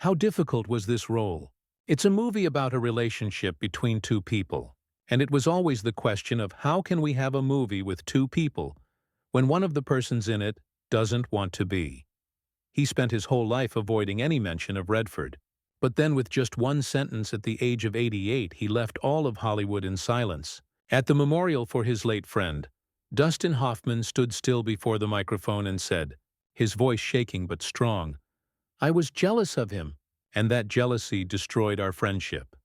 How difficult was this role? It's a movie about a relationship between two people, and it was always the question of how can we have a movie with two people when one of the persons in it doesn't want to be. He spent his whole life avoiding any mention of Redford, but then with just one sentence at the age of 88 he left all of Hollywood in silence. At the memorial for his late friend, Dustin Hoffman stood still before the microphone and said, his voice shaking but strong, "I was jealous of him, and that jealousy destroyed our friendship."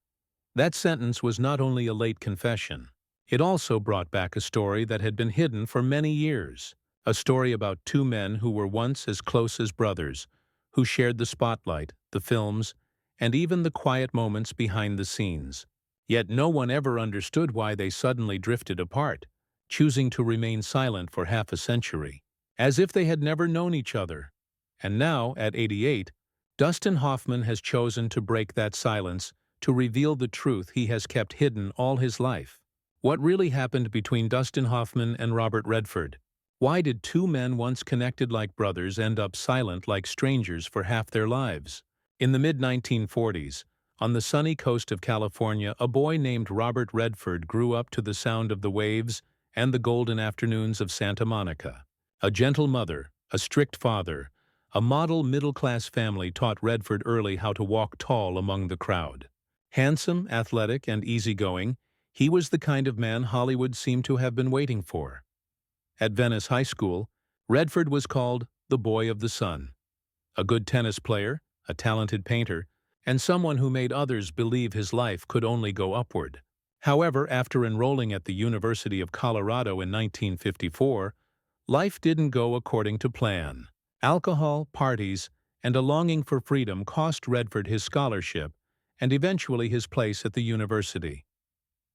That sentence was not only a late confession, it also brought back a story that had been hidden for many years, a story about two men who were once as close as brothers, who shared the spotlight, the films, and even the quiet moments behind the scenes. Yet no one ever understood why they suddenly drifted apart, choosing to remain silent for half a century, as if they had never known each other. And now, at 88, Dustin Hoffman has chosen to break that silence, to reveal the truth he has kept hidden all his life. What really happened between Dustin Hoffman and Robert Redford? Why did two men once connected like brothers end up silent like strangers for half their lives? In the mid-1940s, on the sunny coast of California, a boy named Robert Redford grew up to the sound of the waves and the golden afternoons of Santa Monica. A gentle mother, a strict father, a model middle-class family taught Redford early how to walk tall among the crowd. Handsome, athletic, and easygoing, he was the kind of man Hollywood seemed to have been waiting for. At Venice High School, Redford was called the Boy of the Sun. A good tennis player, a talented painter, and someone who made others believe his life could only go upward. However, after enrolling at the University of Colorado in 1954, life didn't go according to plan. Alcohol, parties, and a longing for freedom cost Redford his scholarship and eventually his place at the university.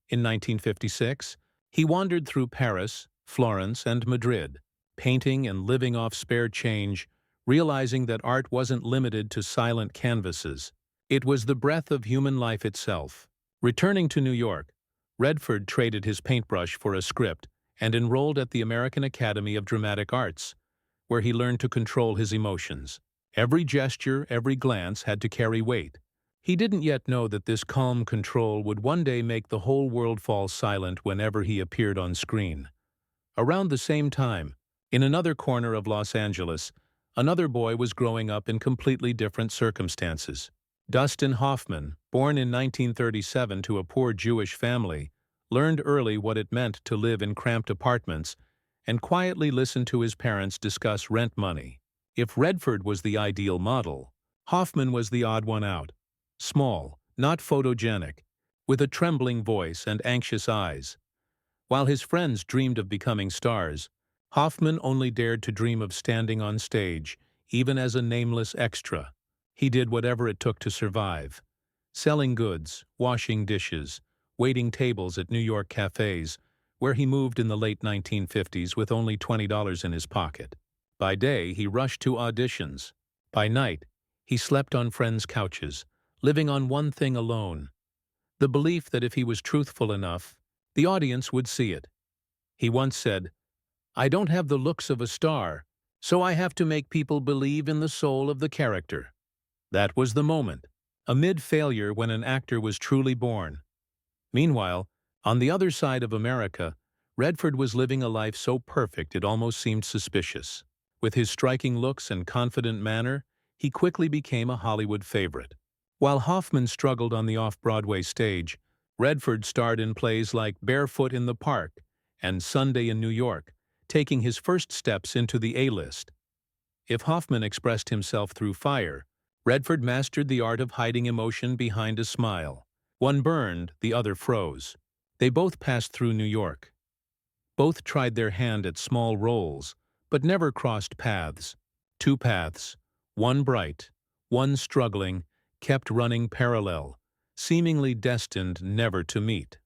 In 1956, he wandered through Paris, Florence, and Madrid, painting and living off spare change, realizing that art wasn't limited to silent canvases. It was the breath of human life itself. Returning to New York, Redford traded his paintbrush for a script and enrolled at the American Academy of Dramatic Arts, where he learned to control his emotions. Every gesture, every glance had to carry weight. He didn't yet know that this calm control would one day make the whole world fall silent whenever he appeared on screen. Around the same time, in another corner of Los Angeles, another boy was growing up in completely different circumstances. Dustin Hoffman, born in 1937 to a poor Jewish family, learned early what it meant to live in cramped apartments and quietly listen to his parents discuss rent money. If Redford was the ideal model, Hoffman was the odd one out. Small, not photogenic, with a trembling voice and anxious eyes. While his friends dreamed of becoming stars, Hoffman only dared to dream of standing on stage, even as a nameless extra. He did whatever it took to survive. Selling goods, washing dishes, waiting tables at New York cafes, where he moved in the late 1950s with only $20 in his pocket. By day, he rushed to auditions. By night, he slept on friends' couches, living on one thing alone: the belief that if he was truthful enough, the audience would see it. He once said, "I don't have the looks of a star, so I have to make people believe in the soul of the character." That was the moment, a mid-failure when an actor was truly born. Meanwhile, on the other side of America, Redford was living a life so perfect it almost seemed suspicious. With his striking looks and confident manner, he quickly became a Hollywood favorite. While Hoffman struggled on the off-Broadway stage, Redford starred in plays like Barefoot in the Park and Sunday in New York, taking his first steps into the A-list. If Hoffman expressed himself through fire, Redford mastered the art of hiding emotion behind a smile. One burned, the other froze. They both passed through New York. Both tried their hand at small roles, but never crossed paths. Two paths, one bright, one struggling, kept running parallel, seemingly destined never to meet.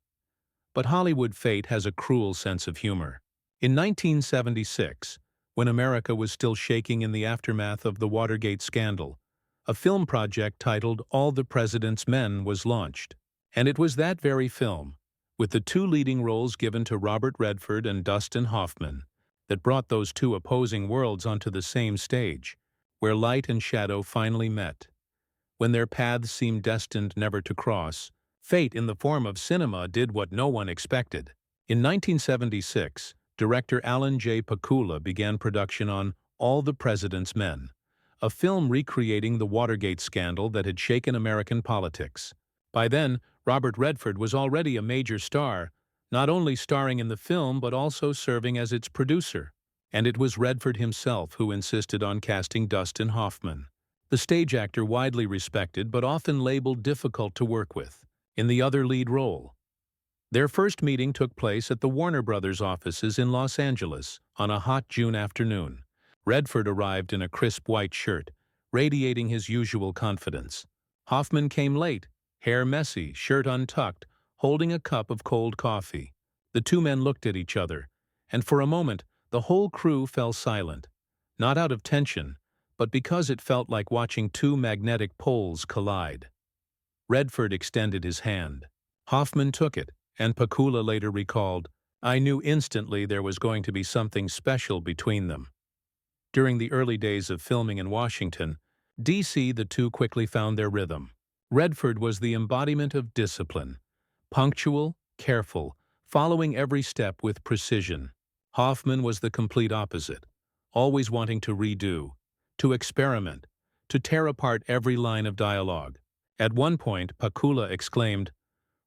But Hollywood fate has a cruel sense of humor. In 1976, when America was still shaking in the aftermath of the Watergate scandal, a film project titled All the President's Men was launched. And it was that very film, with the two leading roles given to Robert Redford and Dustin Hoffman, that brought those two opposing worlds onto the same stage, where light and shadow finally met. When their paths seemed destined never to cross, fate in the form of cinema did what no one expected. In 1976, director Alan J. Pakula began production on All the President's Men, a film recreating the Watergate scandal that had shaken American politics. By then, Robert Redford was already a major star, not only starring in the film but also serving as its producer. And it was Redford himself who insisted on casting Dustin Hoffman, the stage actor widely respected but often labeled difficult to work with, in the other lead role. Their first meeting took place at the Warner Brothers offices in Los Angeles on a hot June afternoon. Redford arrived in a crisp white shirt, radiating his usual confidence. Hoffman came late, hair messy, shirt untucked, holding a cup of cold coffee. The two men looked at each other, and for a moment, the whole crew fell silent, not out of tension, but because it felt like watching two magnetic poles collide. Redford extended his hand. Hoffman took it, and Pakula later recalled, "I knew instantly there was going to be something special between them." During the early days of filming in Washington, D.C., the two quickly found their rhythm. Redford was the embodiment of discipline, punctual, careful, following every step with precision. Hoffman was the complete opposite, always wanting to redo, to experiment, to tear apart every line of dialogue. At one point, Pakula exclaimed,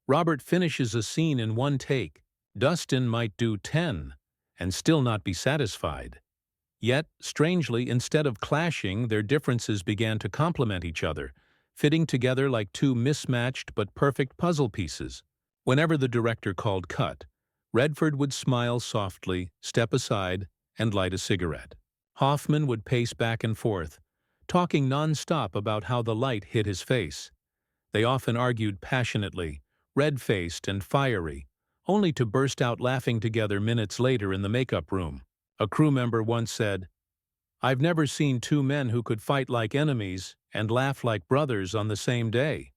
"Robert finishes a scene in one take. Dustin might do 10 and still not be satisfied." Yet, strangely, instead of clashing, their differences began to complement each other, fitting together like two mismatched but perfect puzzle pieces. Whenever the director called cut, Redford would smile softly, step aside, and light a cigarette. Hoffman would pace back and forth, talking non-stop about how the light hit his face. They often argued passionately, red-faced and fiery, only to burst out laughing together minutes later in the makeup room. A crew member once said, "I've never seen two men who could fight like enemies and laugh like brothers on the same day."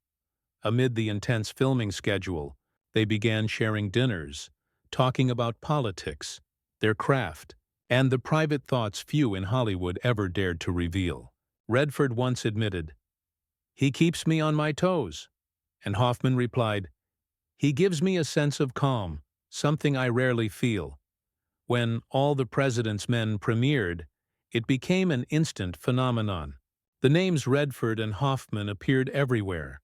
Amid the intense filming schedule, they began sharing dinners, talking about politics, their craft, and the private thoughts few in Hollywood ever dared to reveal. Redford once admitted, "He keeps me on my toes," and Hoffman replied, "He gives me a sense of calm, something I rarely feel." When All the President's Men premiered, it became an instant phenomenon. The names Redford and Hoffman appeared everywhere,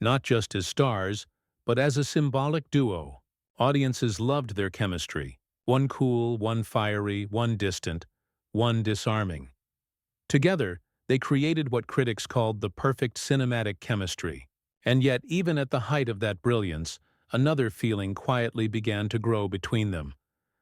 not just as stars, but as a symbolic duo. Audiences loved their chemistry, one cool, one fiery, one distant, one disarming. Together, they created what critics called the perfect cinematic chemistry. And yet, even at the height of that brilliance, another feeling quietly began to grow between them.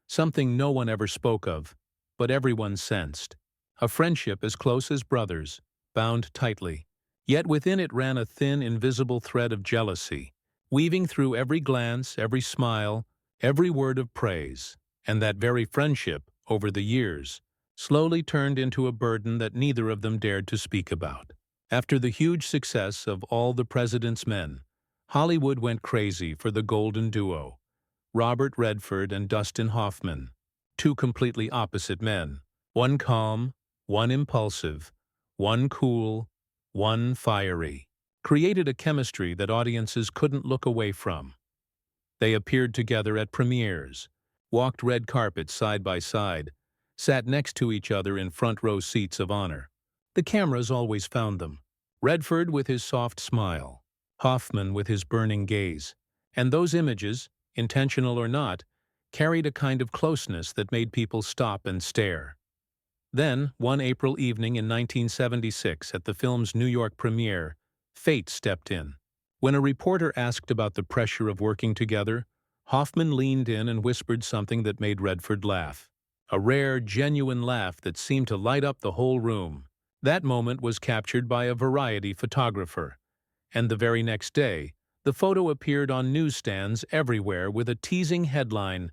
Something no one ever spoke of, but everyone sensed. A friendship as close as brothers, bound tightly. Yet within it ran a thin, invisible thread of jealousy, weaving through every glance, every smile, every word of praise. And that very friendship, over the years, slowly turned into a burden that neither of them dared to speak about. After the huge success of All the President's Men, Hollywood went crazy for the golden duo, Robert Redford and Dustin Hoffman, two completely opposite men, one calm, one impulsive, one cool, one fiery, created a chemistry that audiences couldn't look away from. They appeared together at premieres, walked red carpets side by side, sat next to each other in front-row seats of honor. The cameras always found them. Redford with his soft smile, Hoffman with his burning gaze, and those images, intentional or not, carried a kind of closeness that made people stop and stare. Then, one April evening in 1976 at the film's New York premiere, fate stepped in. When a reporter asked about the pressure of working together, Hoffman leaned in and whispered something that made Redford laugh. A rare, genuine laugh that seemed to light up the whole room. That moment was captured by a Variety photographer, and the very next day, the photo appeared on newsstands everywhere with a teasing headline,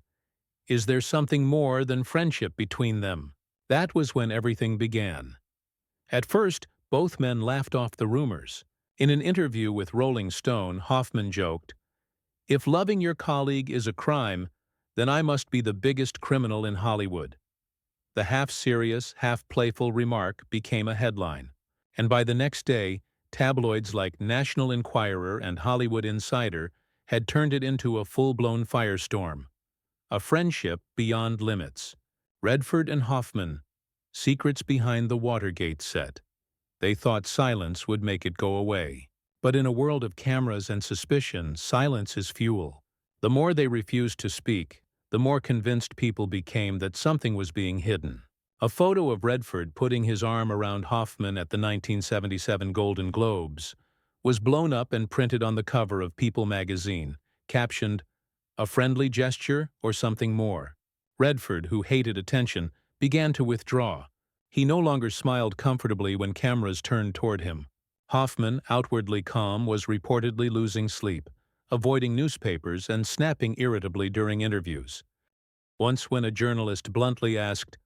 "Is there something more than friendship between them?" That was when everything began. At first, both men laughed off the rumors. In an interview with Rolling Stone, Hoffman joked, "If loving your colleague is a crime, then I must be the biggest criminal in Hollywood." The half-serious, half-playful remark became a headline, and by the next day, Tabloids like National Enquirer and Hollywood Insider had turned it into a full-blown firestorm. A friendship beyond limits. Redford and Hoffman, secrets behind the Watergate set. They thought silence would make it go away. But in a world of cameras and suspicion, silence is fuel. The more they refused to speak, the more convinced people became that something was being hidden. A photo of Redford putting his arm around Hoffman at the 1977 Golden Globes was blown up and printed on the cover of People magazine, captioned, "A friendly gesture or something more?" Redford, who hated attention, began to withdraw. He no longer smiled comfortably when cameras turned toward him. Hoffman, outwardly calm, was reportedly losing sleep, avoiding newspapers and snapping irritably during interviews. Once when a journalist bluntly asked,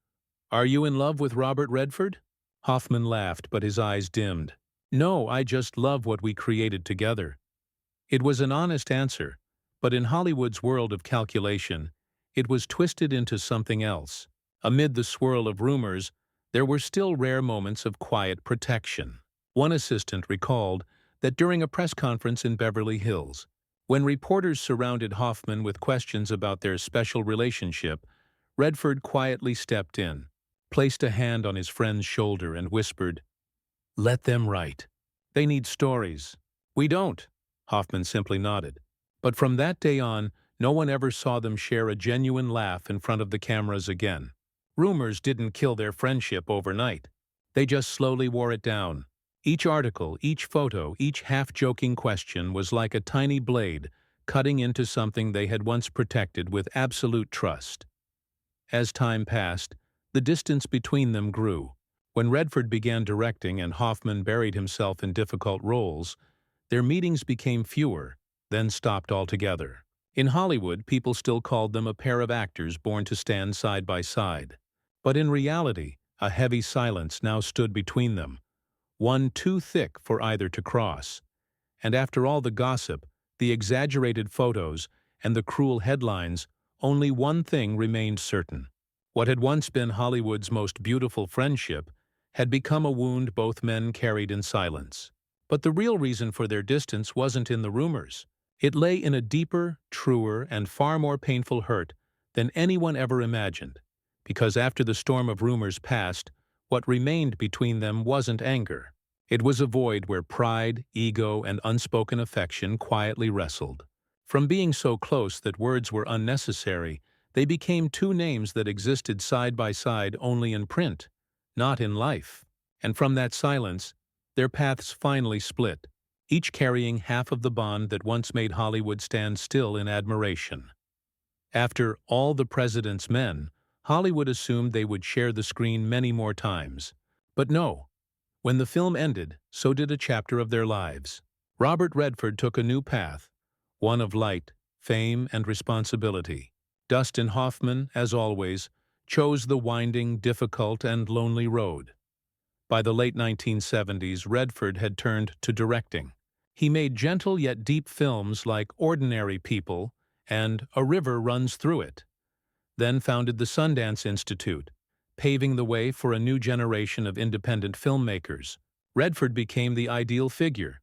"Are you in love with Robert Redford?" Hoffman laughed, but his eyes dimmed. "No, I just love what we created together." It was an honest answer, but in Hollywood's world of calculation, it was twisted into something else. Amid the swirl of rumors, there were still rare moments of quiet protection. One assistant recalled that during a press conference in Beverly Hills, when reporters surrounded Hoffman with questions about their special relationship, Redford quietly stepped in, placed a hand on his friend's shoulder and whispered, "Let them write. They need stories." "We don't," Hoffman simply nodded. But from that day on, no one ever saw them share a genuine laugh in front of the cameras again. Rumors didn't kill their friendship overnight. They just slowly wore it down. Each article, each photo, each half-joking question was like a tiny blade cutting into something they had once protected with absolute trust. As time passed, the distance between them grew. When Redford began directing and Hoffman buried himself in difficult roles, their meetings became fewer, then stopped altogether. In Hollywood, people still called them a pair of actors born to stand side by side. But in reality, a heavy silence now stood between them, one too thick for either to cross. And after all the gossip, the exaggerated photos, and the cruel headlines, only one thing remained certain. What had once been Hollywood's most beautiful friendship had become a wound both men carried in silence. But the real reason for their distance wasn't in the rumors. It lay in a deeper, truer, and far more painful hurt than anyone ever imagined. Because after the storm of rumors passed, what remained between them wasn't anger. It was a void where pride, ego, and unspoken affection quietly wrestled. From being so close that words were unnecessary, they became two names that existed side by side only in print, not in life. And from that silence, their paths finally split, each carrying half of the bond that once made Hollywood stand still in admiration. After All the President's Men, Hollywood assumed they would share the screen many more times. But no. When the film ended, so did a chapter of their lives. Robert Redford took a new path, one of light, fame, and responsibility. Dustin Hoffman, as always, chose the winding, difficult, and lonely road. By the late 1970s, Redford had turned to directing. He made gentle yet deep films like Ordinary People and A River Runs Through It, then founded the Sundance Institute, paving the way for a new generation of independent filmmakers. Redford became the ideal figure.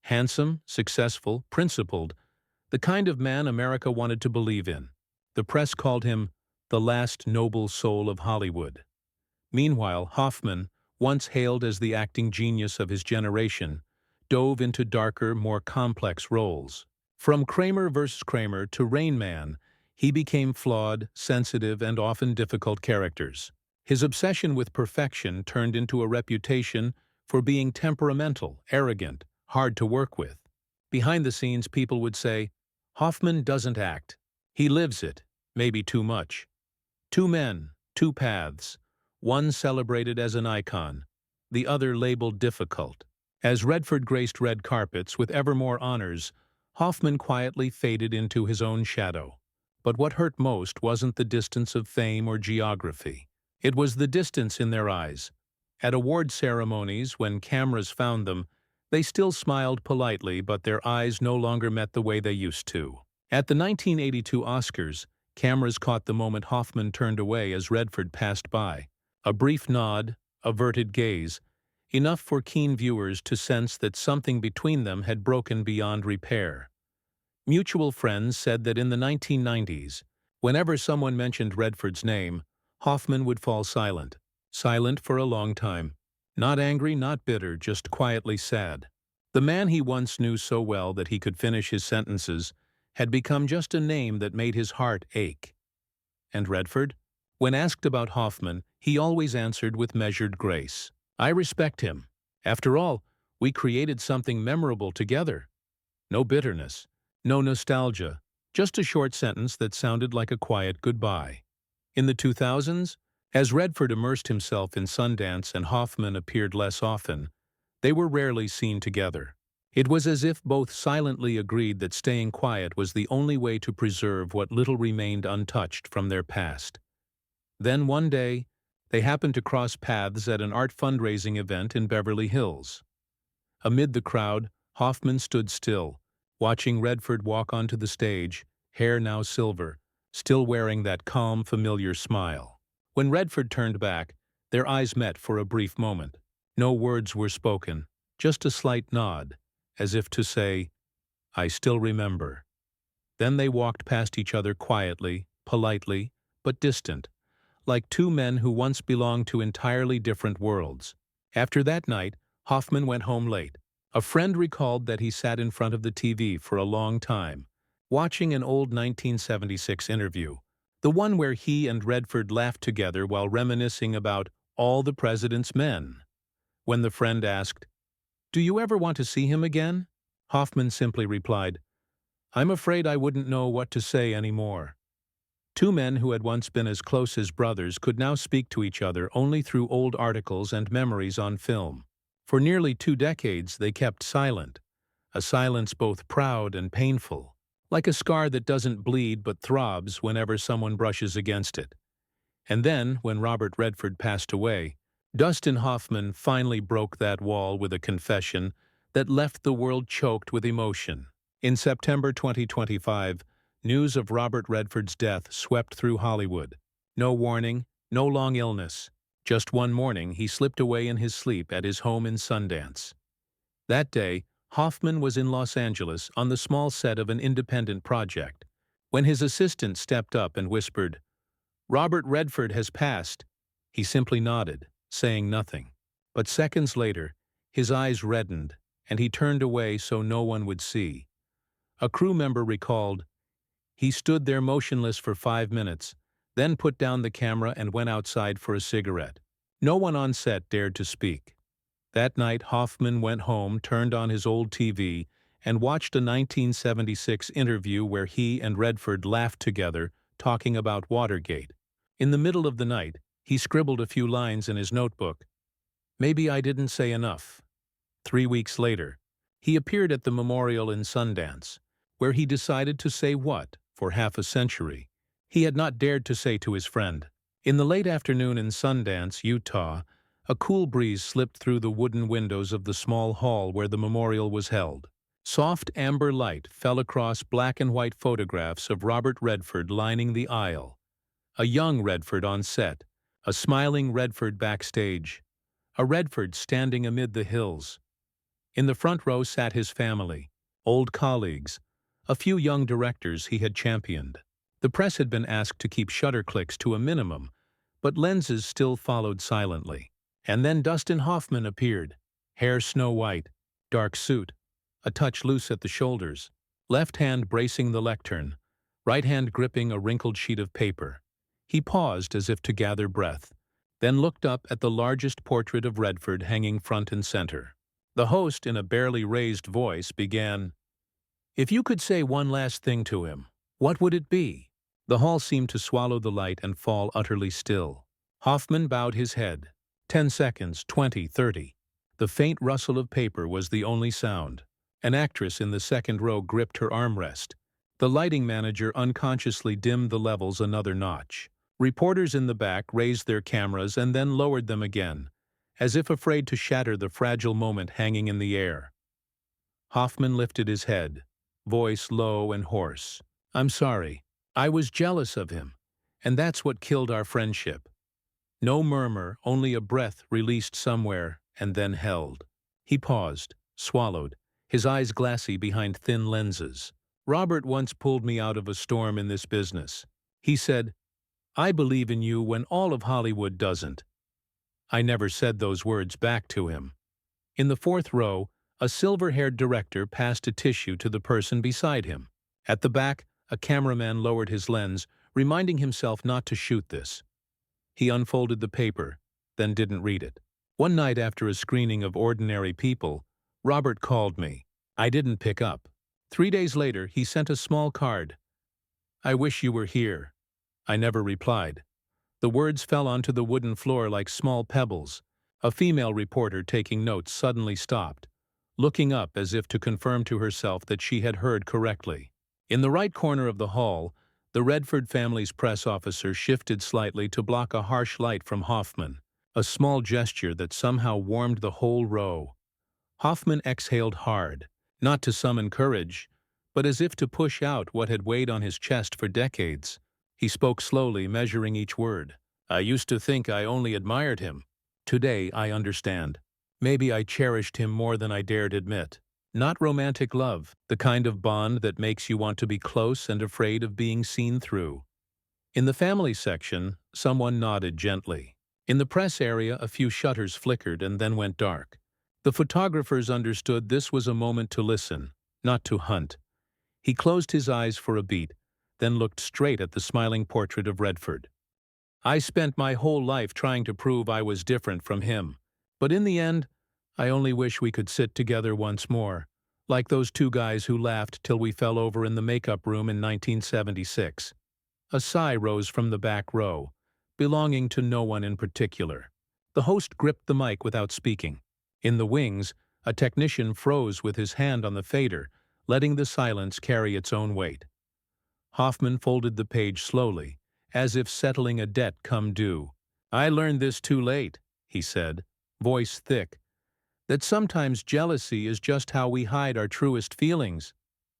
Handsome, successful, principled, the kind of man America wanted to believe in. The press called him the last noble soul of Hollywood. Meanwhile, Hoffman, once hailed as the acting genius of his generation, dove into darker, more complex roles. From Kramer vs. Kramer to Rain Man, he became flawed, sensitive, and often difficult characters. His obsession with perfection turned into a reputation for being temperamental, arrogant, hard to work with. Behind the scenes, people would say, "Hoffman doesn't act. He lives it, maybe too much." Two men, two paths, one celebrated as an icon, the other labeled difficult. As Redford graced red carpets with ever more honors, Hoffman quietly faded into his own shadow. But what hurt most wasn't the distance of fame or geography. It was the distance in their eyes. At award ceremonies, when cameras found them, they still smiled politely, but their eyes no longer met the way they used to. At the 1982 Oscars, cameras caught the moment Hoffman turned away as Redford passed by. A brief nod, averted gaze. enough for keen viewers to sense that something between them had broken beyond repair. Mutual friends said that in the 1990s, whenever someone mentioned Redford's name, Hoffman would fall silent. Silent for a long time. Not angry, not bitter, just quietly sad. The man he once knew so well that he could finish his sentences had become just a name that made his heart ache. And Redford? When asked about Hoffman, he always answered with measured grace. I respect him. After all, we created something memorable together. No bitterness, no nostalgia, just a short sentence that sounded like a quiet goodbye. In the 2000s, as Redford immersed himself in Sundance and Hoffman appeared less often, they were rarely seen together. It was as if both silently agreed that staying quiet was the only way to preserve what little remained untouched from their past. Then one day, they happened to cross paths at an art fundraising event in Beverly Hills. Amid the crowd, Hoffman stood still, watching Redford walk onto the stage, hair now silver, still wearing that calm, familiar smile. When Redford turned back, their eyes met for a brief moment. No words were spoken, just a slight nod, as if to say, I still remember. Then they walked past each other quietly, politely, but distant, like two men who once belonged to entirely different worlds. After that night, Hoffman went home late. A friend recalled that he sat in front of the TV for a long time, watching an old 1976 interview, the one where he and Redford laughed together while reminiscing about all the president's men. When the friend asked, "Do you ever want to see him again?" Hoffman simply replied, "I'm afraid I wouldn't know what to say anymore." Two men who had once been as close as brothers could now speak to each other only through old articles and memories on film. For nearly 2 decades they kept silent, a silence both proud and painful, like a scar that doesn't bleed but throbs whenever someone brushes against it. And then, when Robert Redford passed away, Dustin Hoffman finally broke that wall with a confession that left the world choked with emotion. In September 2025, news of Robert Redford's death swept through Hollywood. No warning, no long illness. Just one morning, he slipped away in his sleep at his home in Sundance. That day, Hoffman was in Los Angeles on the small set of an independent project. When his assistant stepped up and whispered, "Robert Redford has passed," he simply nodded, saying nothing. But seconds later, his eyes reddened, and he turned away so no one would see. A crew member recalled, "He stood there motionless for 5 minutes, then put down the camera and went outside for a cigarette. No one on set dared to speak." That night, Hoffman went home, turned on his old TV, and watched a 1976 interview where he and Redford laughed together, talking about Watergate. In the middle of the night, he scribbled a few lines in his notebook. "Maybe I didn't say enough." 3 weeks later, he appeared at the memorial in Sundance, where he decided to say what, for half a century, he had not dared to say to his friend. In the late afternoon in Sundance, Utah, a cool breeze slipped through the wooden windows of the small hall where the memorial was held. Soft amber light fell across black and white photographs of Robert Redford lining the aisle. A young Redford on set, a smiling Redford backstage, a Redford standing amid the hills. In the front row sat his family, old colleagues, a few young directors he had championed. The press had been asked to keep shutter clicks to a minimum, but lenses still followed silently. And then Dustin Hoffman appeared, hair snow white, dark suit, a touch loose at the shoulders, left hand bracing the lectern, right hand gripping a wrinkled sheet of paper. He paused as if to gather breath, then looked up at the largest portrait of Redford hanging front and center. The host, in a barely raised voice, began, "If you could say one last thing to him, what would it be?" The hall seemed to swallow the light and fall utterly still. Hoffman bowed his head. 10 seconds, 20, 30. The faint rustle of paper was the only sound. An actress in the second row gripped her armrest. The lighting manager unconsciously dimmed the levels another notch. Reporters in the back raised their cameras and then lowered them again, as if afraid to shatter the fragile moment hanging in the air. Hoffman lifted his head, voice low and hoarse. "I'm sorry. I was jealous of him, and that's what killed our friendship." No murmur, only a breath released somewhere, and then held. He paused, swallowed, his eyes glassy behind thin lenses. Robert once pulled me out of a storm in this business. He said, "I believe in you when all of Hollywood doesn't." I never said those words back to him. In the fourth row, a silver-haired director passed a tissue to the person beside him. At the back, a cameraman lowered his lens, reminding himself not to shoot this. He unfolded the paper, then didn't read it. One night after a screening of Ordinary People, Robert called me. I didn't pick up. 3 days later, he sent a small card. "I wish you were here." I never replied. The words fell onto the wooden floor like small pebbles. A female reporter taking notes suddenly stopped, looking up as if to confirm to herself that she had heard correctly. In the right corner of the hall, the Redford family's press officer shifted slightly to block a harsh light from Hoffman, a small gesture that somehow warmed the whole row. Hoffman exhaled hard, not to summon courage, but as if to push out what had weighed on his chest for decades. He spoke slowly, measuring each word. "I used to think I only admired him. Today I understand. Maybe I cherished him more than I dared admit. Not romantic love, the kind of bond that makes you want to be close and afraid of being seen through." In the family section, someone nodded gently. In the press area, a few shutters flickered and then went dark. The photographers understood this was a moment to listen, not to hunt. He closed his eyes for a beat, then looked straight at the smiling portrait of Redford. "I spent my whole life trying to prove I was different from him. But in the end, I only wish we could sit together once more, like those two guys who laughed till we fell over in the makeup room in 1976. A sigh rose from the back row, belonging to no one in particular. The host gripped the mic without speaking. In the wings, a technician froze with his hand on the fader, letting the silence carry its own weight. Hoffman folded the page slowly, as if settling a debt come due. "I learned this too late," he said, voice thick, "that sometimes jealousy is just how we hide our truest feelings."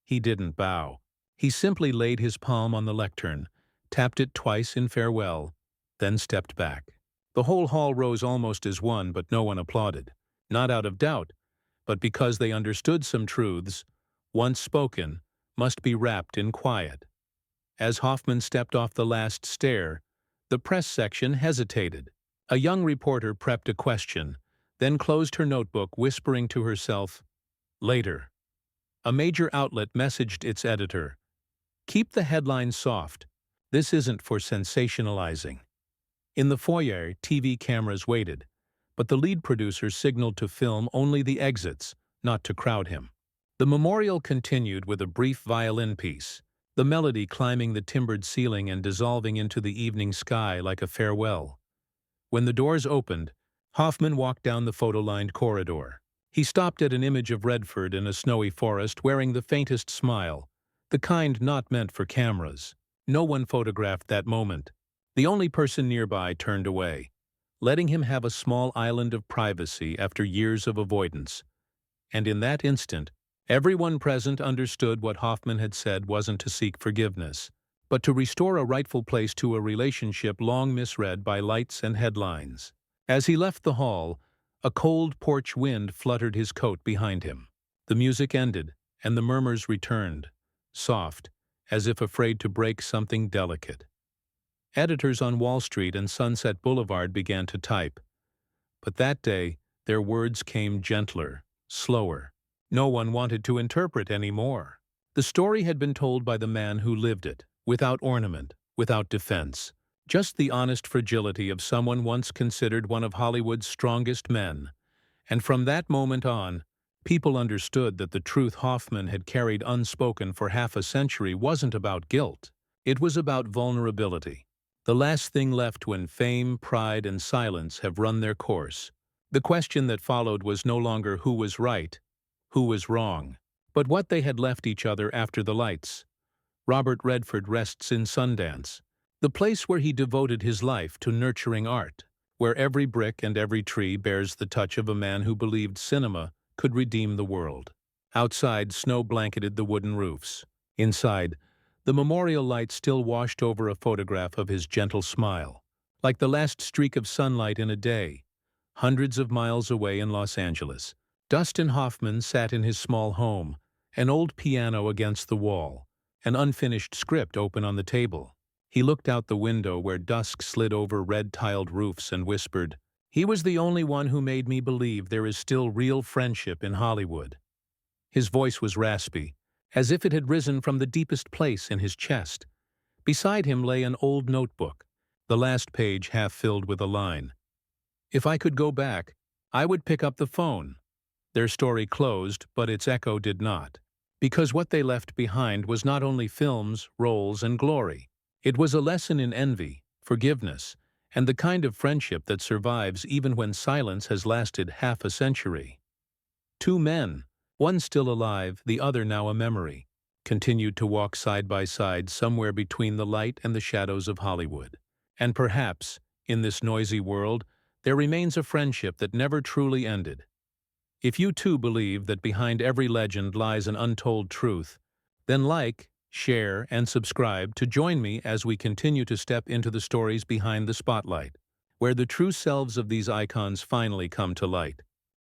He didn't bow. He simply laid his palm on the lectern, tapped it twice in farewell, then stepped back. The whole hall rose almost as one, but no one applauded. Not out of doubt, but because they understood some truths, once spoken, must be wrapped in quiet. As Hoffman stepped off the last stair, the press section hesitated. A young reporter prepped a question, then closed her notebook, whispering to herself, "Later." A major outlet messaged its editor, "Keep the headlines soft. This isn't for sensationalizing." In the foyer, TV cameras waited, but the lead producer signaled to film only the exits, not to crowd him. The memorial continued with a brief violin piece, the melody climbing the timbered ceiling and dissolving into the evening sky like a farewell. When the doors opened, Hoffman walked down the photo-lined corridor. He stopped at an image of Redford in a snowy forest wearing the faintest smile, the kind not meant for cameras. No one photographed that moment. The only person nearby turned away, letting him have a small island of privacy after years of avoidance. And in that instant, everyone present understood what Hoffman had said wasn't to seek forgiveness, but to restore a rightful place to a relationship long misread by lights and headlines. As he left the hall, a cold porch wind fluttered his coat behind him. The music ended, and the murmurs returned, soft, as if afraid to break something delicate. Editors on Wall Street and Sunset Boulevard began to type. But that day, their words came gentler, slower. No one wanted to interpret anymore. The story had been told by the man who lived it, without ornament, without defense. Just the honest fragility of someone once considered one of Hollywood's strongest men. And from that moment on, people understood that the truth Hoffman had carried unspoken for half a century wasn't about guilt. It was about vulnerability. The last thing left when fame, pride, and silence have run their course. The question that followed was no longer who was right, who was wrong, but what they had left each other after the lights. Robert Redford rests in Sundance, the place where he devoted his life to nurturing art, where every brick and every tree bears the touch of a man who believed cinema could redeem the world. Outside, snow blanketed the wooden roofs. Inside, the memorial light still washed over a photograph of his gentle smile, like the last streak of sunlight in a day, hundreds of miles away in Los Angeles. Dustin Hoffman sat in his small home, an old piano against the wall, an unfinished script open on the table. He looked out the window where dusk slid over red-tiled roofs and whispered, "He was the only one who made me believe there is still real friendship in Hollywood." His voice was raspy, as if it had risen from the deepest place in his chest. Beside him lay an old notebook, the last page half filled with a line. "If I could go back, I would pick up the phone." Their story closed, but its echo did not. Because what they left behind was not only films, roles, and glory. It was a lesson in envy, forgiveness, and the kind of friendship that survives even when silence has lasted half a century. Two men, one still alive, the other now a memory, continued to walk side by side somewhere between the light and the shadows of Hollywood. And perhaps, in this noisy world, there remains a friendship that never truly ended. If you too believe that behind every legend lies an untold truth, then like, share, and subscribe to join me as we continue to step into the stories behind the spotlight, where the true selves of these icons finally come to light.